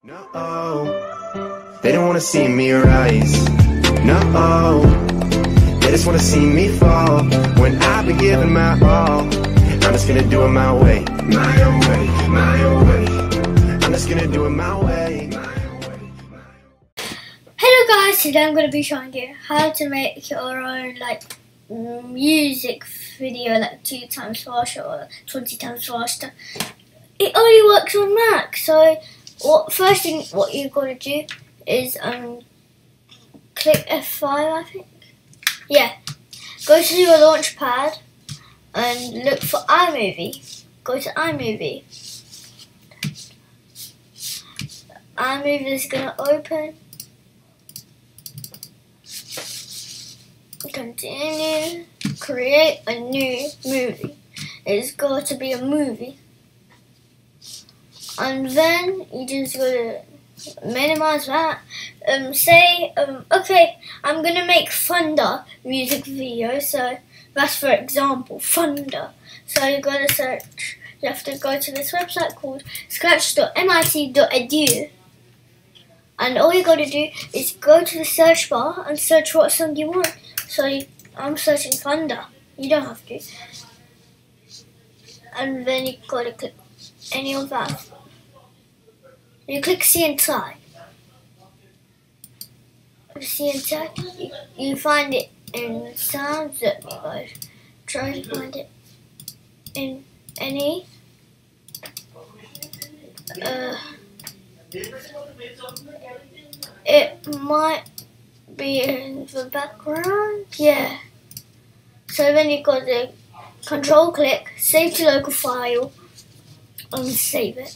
No, they don't wanna see me rise. No, they just wanna see me fall. When I've been giving my all, I'm just gonna do it my way. My own way, my own way. I'm just gonna do it my way. Hello guys, today I'm going to be showing you how to make your own music video 2 times faster or 20 times faster. It only works on Mac, so first thing what you've got to do is click F5, I think. Yeah, go to your launch pad and look for iMovie. Go to iMovie. iMovie is going to open. Continue, create a new movie. It's got to be a movie. And then you just gotta minimize that. Okay, I'm gonna make Thunder music video. So that's for example, Thunder. So you gotta search. You have to go to this website called scratch.mit.edu. And all you gotta do is go to the search bar and search what song you want. So I'm searching Thunder. You don't have to. And then you gotta click any of that. You click see inside. See inside. You find it in sounds. Let me guys try to find it in any. It might be in the background. Yeah. So then you got the control click, save to local file, and save it.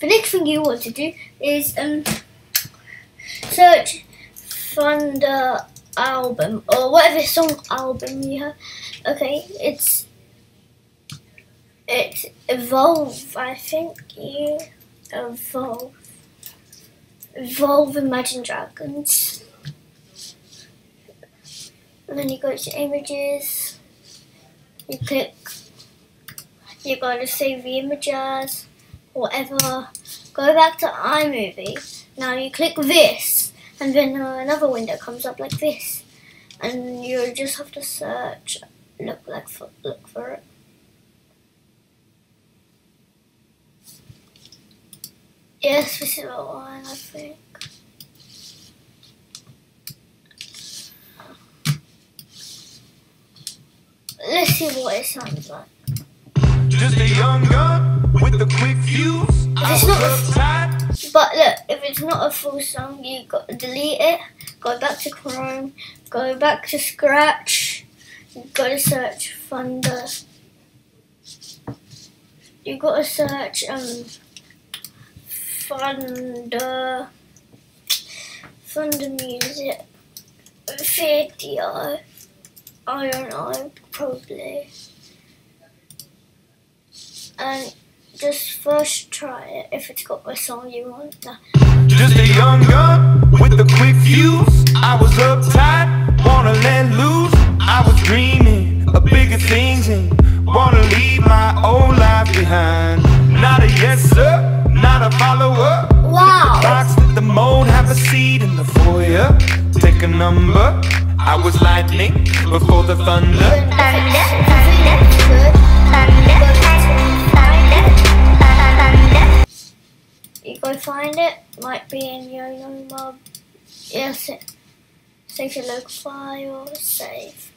The next thing you want to do is search Thunder album or whatever song album you have. Okay, it's Evolve. I think you Evolve Imagine Dragons. And then you go to images. You click. You gotta save the image as whatever. Go back to iMovie. Now you click this, and then another window comes up like this, and you just have to search. Look for it. Yes, this is the one, I think. Let's see what it sounds like. Just a young gun with a quick fuse. But look, if it's not a full song, you got to delete it. Go back to Chrome. Go back to Scratch. You got to search Thunder. You got to search Thunder music video. I don't know, probably. And just first try it if it's got the song you want. Just a young gun with a quick fuse. I was uptight, wanna let loose. I was dreaming of bigger things and wanna leave my old life behind. Not a yes sir, not a follower. Wow. The box that the mold have a seat in the foyer. Take a number. I was lightning before the thunder. You go find it. Might be in your mob. Yes. Save your local file. Save.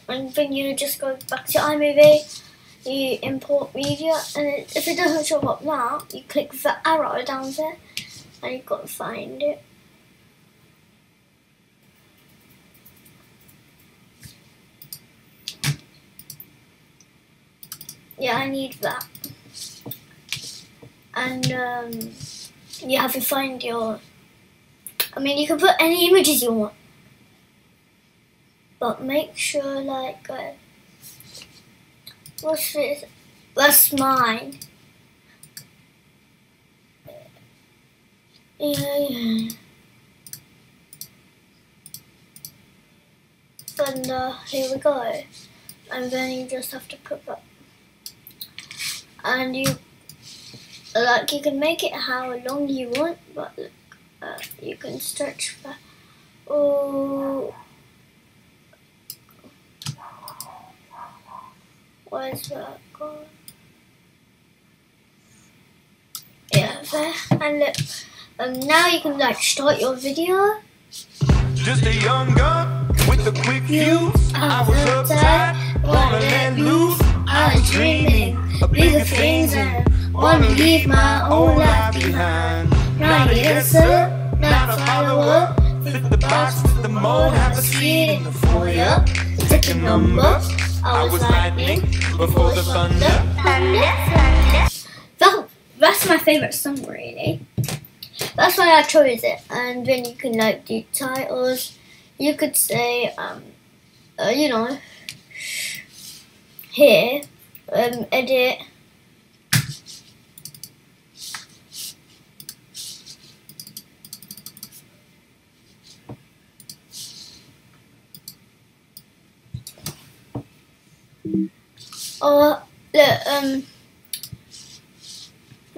And then you just go back to iMovie. You import media, and if it doesn't show up now, you click the arrow down there, and you've got to find it. Yeah, I need that. And you have to find your. I mean, you can put any images you want, but make sure what's this? That's mine. Yeah. Thunder, here we go. And then you just have to put that. And you like you can make it how long you want, but look, you can stretch that. Oh, where's that gone? Yeah, there. And look, now you can like start your video. Just a young gun with a quick fuse. I was uptight, wanna let loose. I was dreaming of bigger things and wanna leave my old life behind. Not a yes sir, not a follower. Fit the box, fit the mold, have a seat in the foyer. Take a number. I was lightning before the thunder. That's my favourite song, really. That's why I chose it. And then you can like do titles. You could say, you know, here, edit. Or look,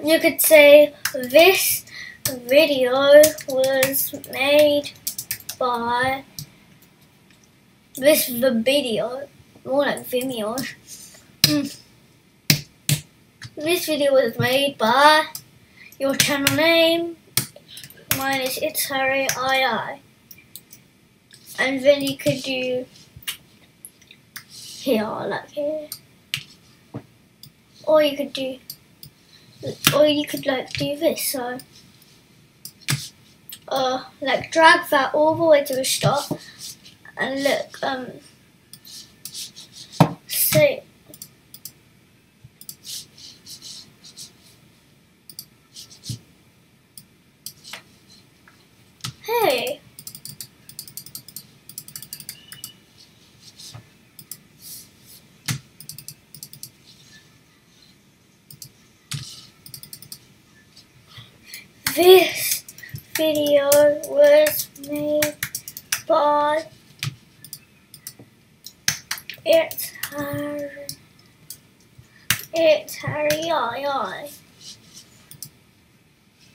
you could say this video was made by the video, more like Vimeo. This video was made by your channel name. Mine is It's Harry II. And then you could do here, like here. Or you could do, like do this. So, like drag that all the way to the start, and look, say, hey. This video was made by It's Harry II.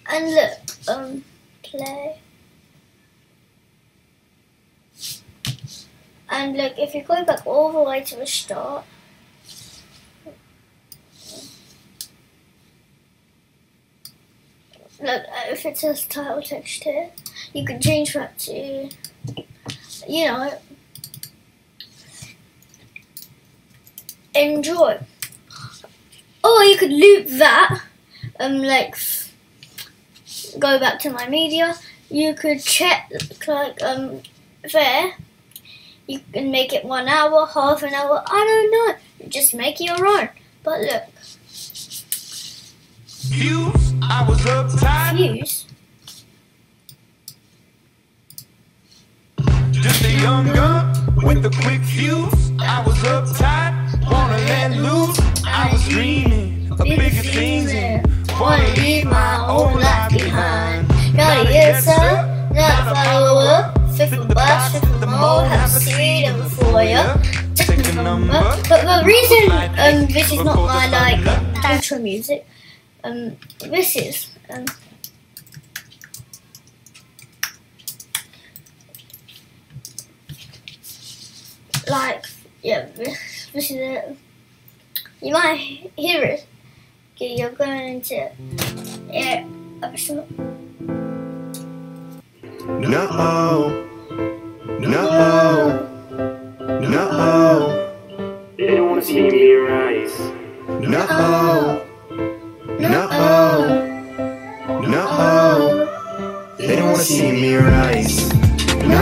And look, play. And look, if you go back all the way to the start, look, if it says title text here, you can change that to, you know, enjoy. Or you could loop that, like, go back to my media. You could check, like, there. You can make it 1 hour, half an hour, I don't know. Just make it your own. But look. Fuse, I was uptight. Fuse. Just a young gun with a quick fuse. I was uptight, wanna let loose. I was dreaming of bigger things and wanna leave my old life behind. Not a yes sir, not a follower. Fit the box, fit the mold, have a seat in the foyer. Take the number. But the reason this is not my like intro music, this is like, yeah, this is it. You might hear it. Okay, you're going into episode. No, no, no. They don't wanna see me rise. No, no, no. They don't wanna see me rise. No,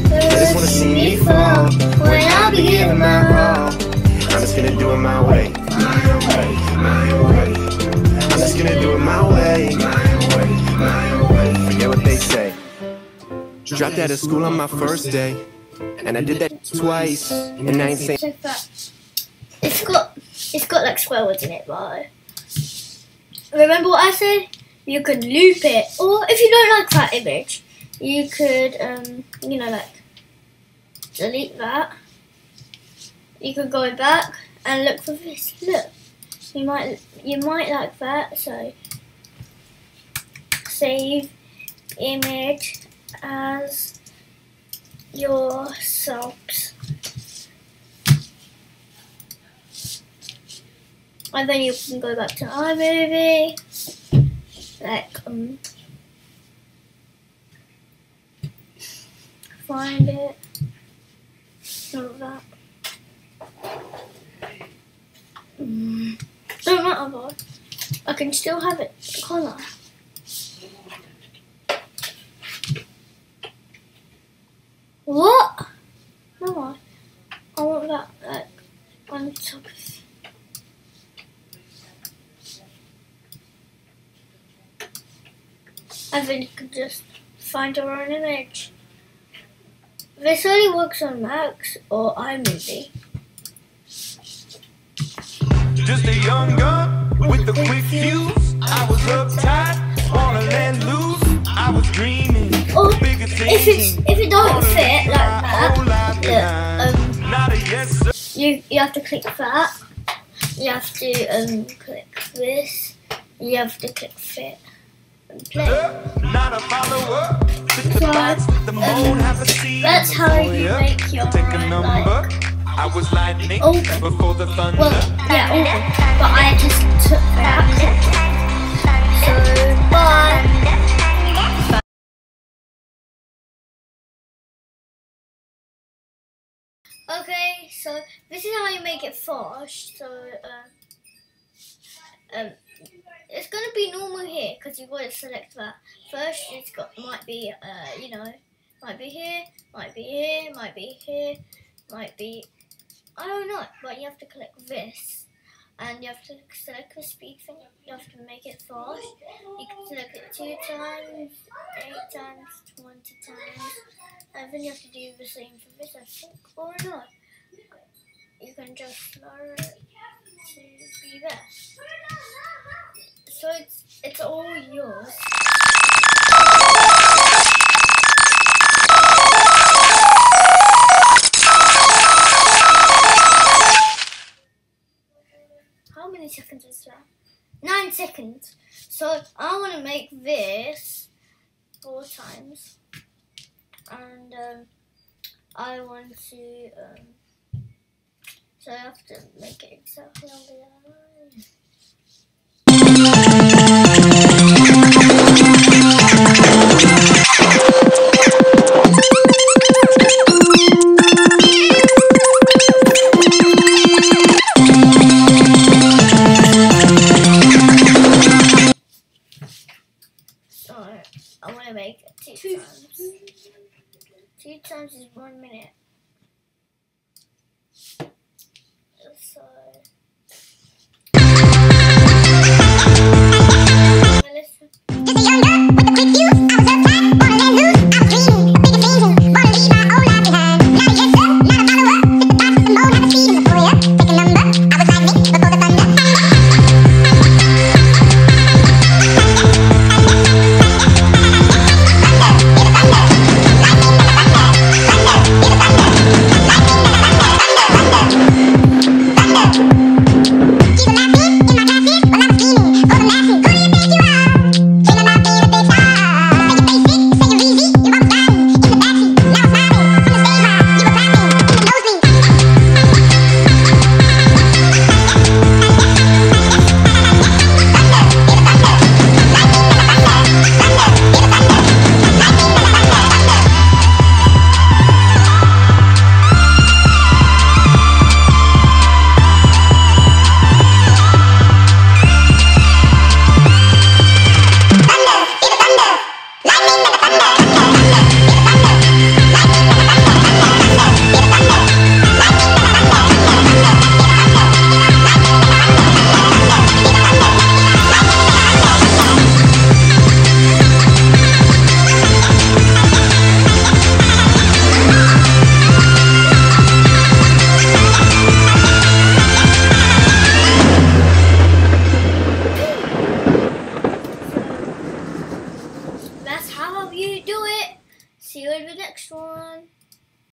they just wanna see me fall. When I be giving my all, I'm just gonna do it my way. My way, my way. I'm just gonna do it my way. My way, my way. Forget what they say. Dropped out of school on my first day, and I did that twice, and I ain't saying. Check that. It's got like square words in it, but remember what I said? You could loop it, or if you don't like that image, you could you know, like delete that. You could go back and look for this. Look, You might like that. So save image as your subs, and then you can go back to iMovie, like find it, all of that. Don't matter, but I can still have it colour. What? No, I want that like on top of. And then you can just find your own image. This only works on Macs or iMovie. Just a young gun with a quick fuse. I was uptight, wanna let loose. I was dreaming Or bigger things. if it don't fit like that, Not a yes sir. you have to click that. You have to click this. You have to click fit and play. Not a follower. So that's how you make your like. I was lightning Open. before the thunder. Well, yeah, open. But I just took that. So bye. Okay, so this is how you make it fast. So it's gonna be normal here because you've got to select that. First, it's got might be might be here, might be here, might be here, might be. I don't know, but you have to click this, and you have to select the speed thing. You have to make it fast. You can select it 2 times, 8 times, 20 times, and then you have to do the same for this, I think, or not. You can just lower it to be there. So it's all yours. How many seconds is that? 9 seconds. So I want to make this 4 times, and I want to. So I have to make it exactly on the line. I want to make it 2 times. 2 times is 1 minute. So